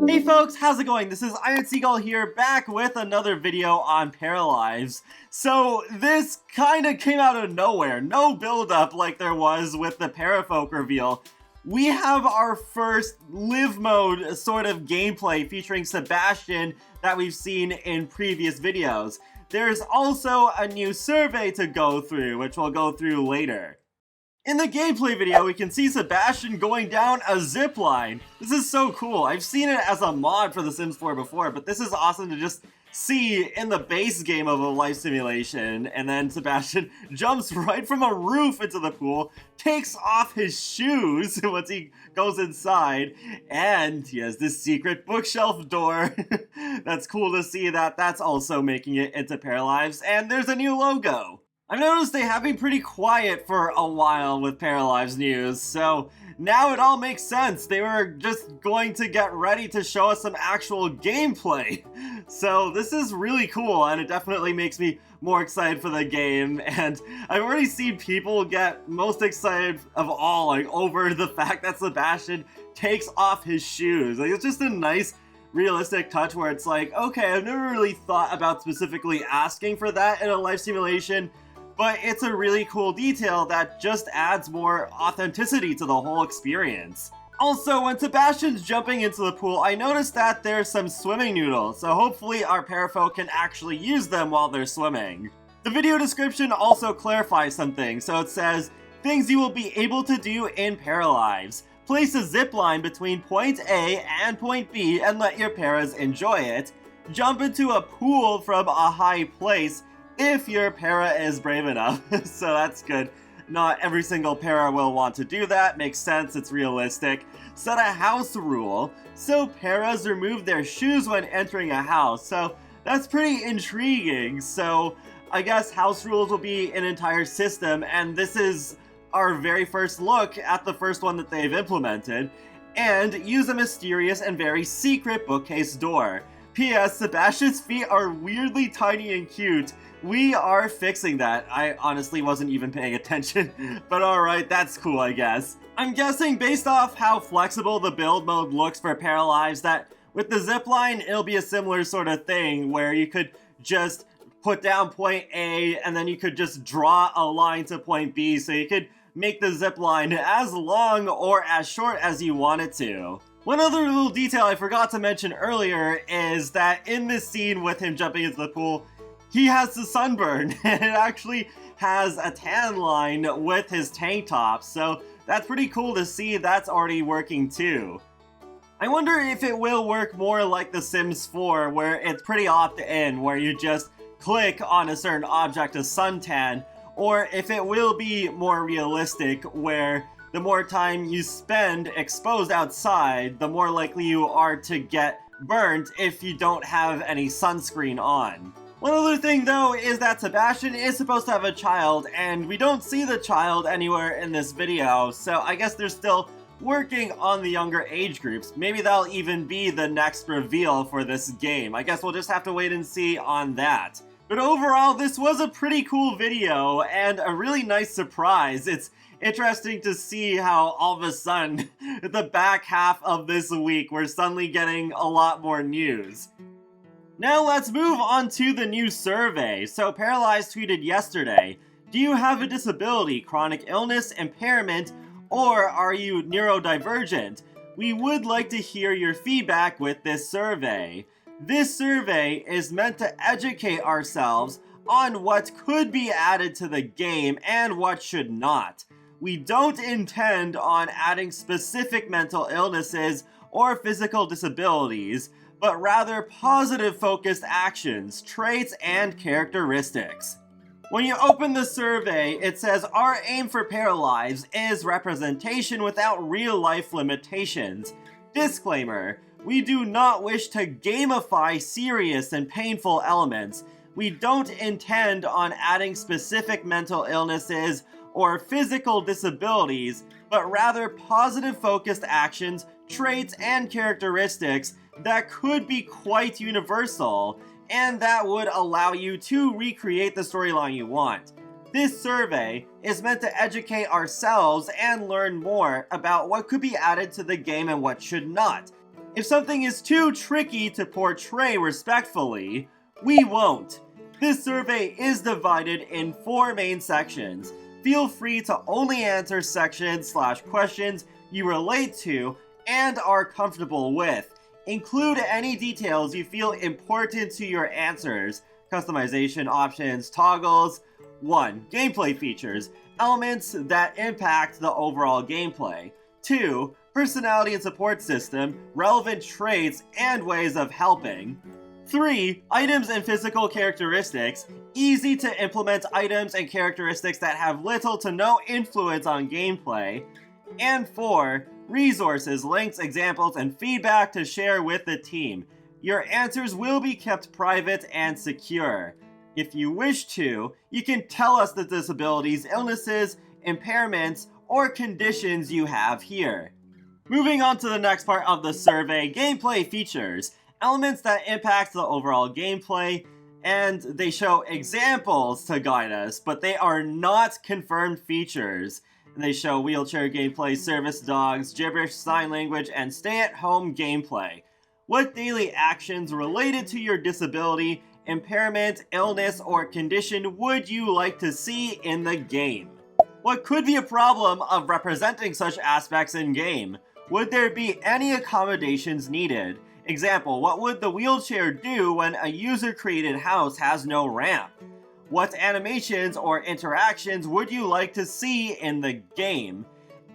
Hey folks, how's it going? This is Seagull here, back with another video on Paralives. So this kinda came out of nowhere, no build-up like there was with the Parafolk reveal. We have our first live mode sort of gameplay featuring Sebastian that we've seen in previous videos. There's also a new survey to go through, which we'll go through later. In the gameplay video, we can see Sebastian going down a zip line. This is so cool. I've seen it as a mod for The Sims 4 before, but this is awesome to just see in the base game of a life simulation. And then Sebastian jumps right from a roof into the pool, takes off his shoes once he goes inside, and he has this secret bookshelf door. That's cool to see that that's also making it into Paralives, and there's a new logo. I've noticed they have been pretty quiet for a while with Paralives news, so now it all makes sense. They were just going to get ready to show us some actual gameplay. So this is really cool, and it definitely makes me more excited for the game, and I've already seen people get most excited of all, like, over the fact that Sebastian takes off his shoes. Like, it's just a nice realistic touch where it's like, okay, I've never really thought about specifically asking for that in a life simulation, but it's a really cool detail that just adds more authenticity to the whole experience. Also, when Sebastian's jumping into the pool, I noticed that there's some swimming noodles, so hopefully our parafolk can actually use them while they're swimming. The video description also clarifies some things, so it says, things you will be able to do in Paralives. Place a zip line between point A and point B and let your paras enjoy it. Jump into a pool from a high place if your para is brave enough. So that's good. Not every single para will want to do that. Makes sense, it's realistic. Set a house rule, so paras remove their shoes when entering a house. So that's pretty intriguing. So I guess house rules will be an entire system, and this is our very first look at the first one that they've implemented. And use a mysterious and very secret bookcase door. P.S. Sebastian's feet are weirdly tiny and cute. We are fixing that. I honestly wasn't even paying attention, but alright, that's cool, I guess. I'm guessing based off how flexible the build mode looks for Paralives that with the zipline, it'll be a similar sort of thing where you could just put down point A and then you could just draw a line to point B, so you could make the zipline as long or as short as you want it to. One other little detail I forgot to mention earlier is that in this scene with him jumping into the pool, he has the sunburn, and it actually has a tan line with his tank top, so that's pretty cool to see that's already working too. I wonder if it will work more like The Sims 4, where it's pretty opt-in, where you just click on a certain object to suntan, or if it will be more realistic, where the more time you spend exposed outside, the more likely you are to get burnt if you don't have any sunscreen on. One other thing though is that Sebastian is supposed to have a child, and we don't see the child anywhere in this video, so I guess they're still working on the younger age groups. Maybe that'll even be the next reveal for this game. I guess we'll just have to wait and see on that. But overall, this was a pretty cool video and a really nice surprise. It's interesting to see how all of a sudden, the back half of this week, we're suddenly getting a lot more news. Now let's move on to the new survey. So Paralives tweeted yesterday, do you have a disability, chronic illness, impairment, or are you neurodivergent? We would like to hear your feedback with this survey. This survey is meant to educate ourselves on what could be added to the game and what should not. We don't intend on adding specific mental illnesses or physical disabilities, but rather positive focused actions, traits, and characteristics. When you open the survey, it says our aim for Paralives is representation without real life limitations. Disclaimer, we do not wish to gamify serious and painful elements. We don't intend on adding specific mental illnesses or physical disabilities, but rather positive focused actions, traits, and characteristics that could be quite universal, and that would allow you to recreate the storyline you want. This survey is meant to educate ourselves and learn more about what could be added to the game and what should not. If something is too tricky to portray respectfully, we won't. This survey is divided in 4 main sections. Feel free to only answer sections/questions you relate to and are comfortable with. Include any details you feel important to your answers. Customization options, toggles. 1. Gameplay features, elements that impact the overall gameplay. 2. Personality and support system, relevant traits and ways of helping. 3. Items and physical characteristics, easy to implement items and characteristics that have little to no influence on gameplay. And 4. Resources, links, examples, and feedback to share with the team. Your answers will be kept private and secure. If you wish to, you can tell us the disabilities, illnesses, impairments, or conditions you have here. Moving on to the next part of the survey, gameplay features. Elements that impact the overall gameplay, and they show examples to guide us, but they are not confirmed features. And they show wheelchair gameplay, service dogs, gibberish sign language, and stay-at-home gameplay. What daily actions related to your disability, impairment, illness, or condition would you like to see in the game? What could be a problem of representing such aspects in game? Would there be any accommodations needed? Example, what would the wheelchair do when a user-created house has no ramp? What animations or interactions would you like to see in the game?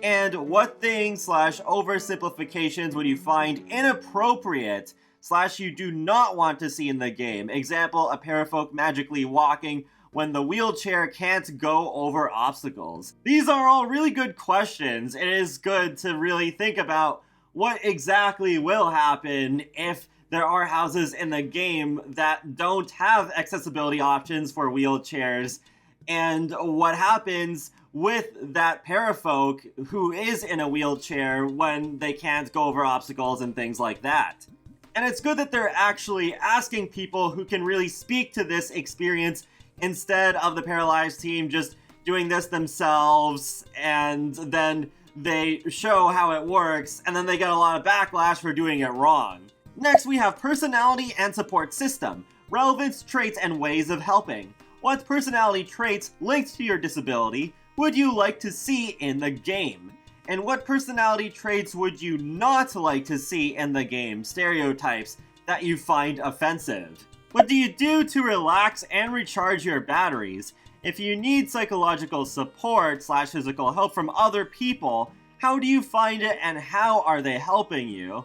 And what things/oversimplifications would you find inappropriate / you do not want to see in the game? Example, a parafolk magically walking when the wheelchair can't go over obstacles. These are all really good questions. It is good to really think about what exactly will happen if there are houses in the game that don't have accessibility options for wheelchairs, and what happens with that parafolk who is in a wheelchair when they can't go over obstacles and things like that. And it's good that they're actually asking people who can really speak to this experience instead of the Paralives team just doing this themselves and then they show how it works, and then they get a lot of backlash for doing it wrong. Next, we have personality and support system, relevance, traits, and ways of helping. What personality traits linked to your disability would you like to see in the game? And what personality traits would you not like to see in the game, stereotypes that you find offensive? What do you do to relax and recharge your batteries? If you need psychological support / physical help from other people, how do you find it and how are they helping you?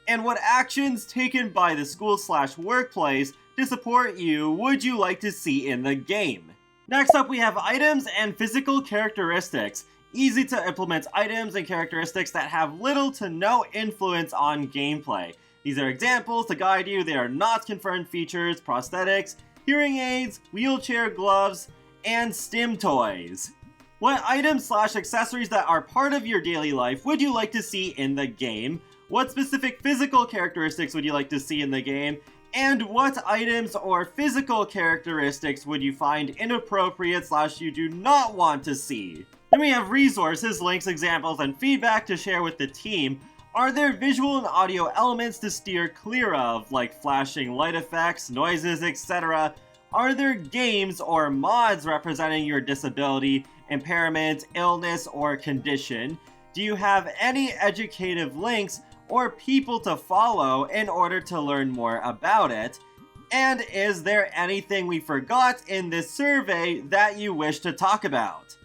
And what actions taken by the school / workplace to support you would you like to see in the game? Next up, we have items and physical characteristics. Easy to implement items and characteristics that have little to no influence on gameplay. These are examples to guide you. They are not confirmed features, prosthetics, hearing aids, wheelchair gloves, and stim toys. What items / accessories that are part of your daily life would you like to see in the game? What specific physical characteristics would you like to see in the game? And what items or physical characteristics would you find inappropriate / you do not want to see? Then we have resources, links, examples, and feedback to share with the team. Are there visual and audio elements to steer clear of, like flashing light effects, noises, etc.? Are there games or mods representing your disability, impairment, illness, or condition? Do you have any educative links or people to follow in order to learn more about it? And is there anything we forgot in this survey that you wish to talk about?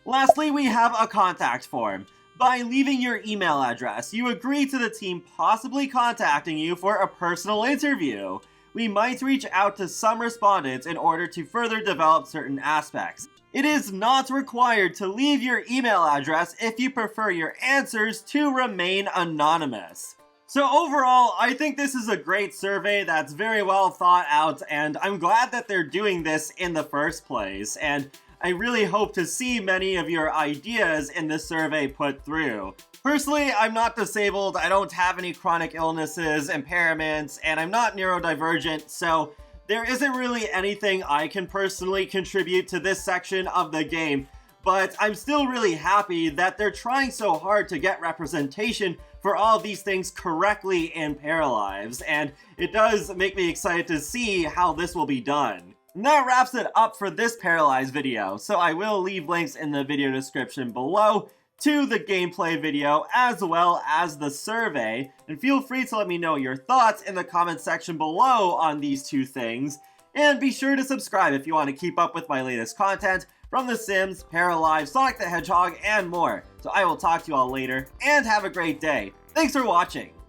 Lastly, we have a contact form. By leaving your email address, you agree to the team possibly contacting you for a personal interview. We might reach out to some respondents in order to further develop certain aspects. It is not required to leave your email address if you prefer your answers to remain anonymous. So overall, I think this is a great survey that's very well thought out, and I'm glad that they're doing this in the first place, and I really hope to see many of your ideas in this survey put through. Personally, I'm not disabled, I don't have any chronic illnesses, impairments, and I'm not neurodivergent, so there isn't really anything I can personally contribute to this section of the game, but I'm still really happy that they're trying so hard to get representation for all of these things correctly in Paralives, and it does make me excited to see how this will be done. And that wraps it up for this Paralives video, so I will leave links in the video description below to the gameplay video as well as the survey, and feel free to let me know your thoughts in the comment section below on these two things, and be sure to subscribe if you want to keep up with my latest content from The Sims, Paralives, Sonic the Hedgehog, and more. So I will talk to you all later, and have a great day. Thanks for watching!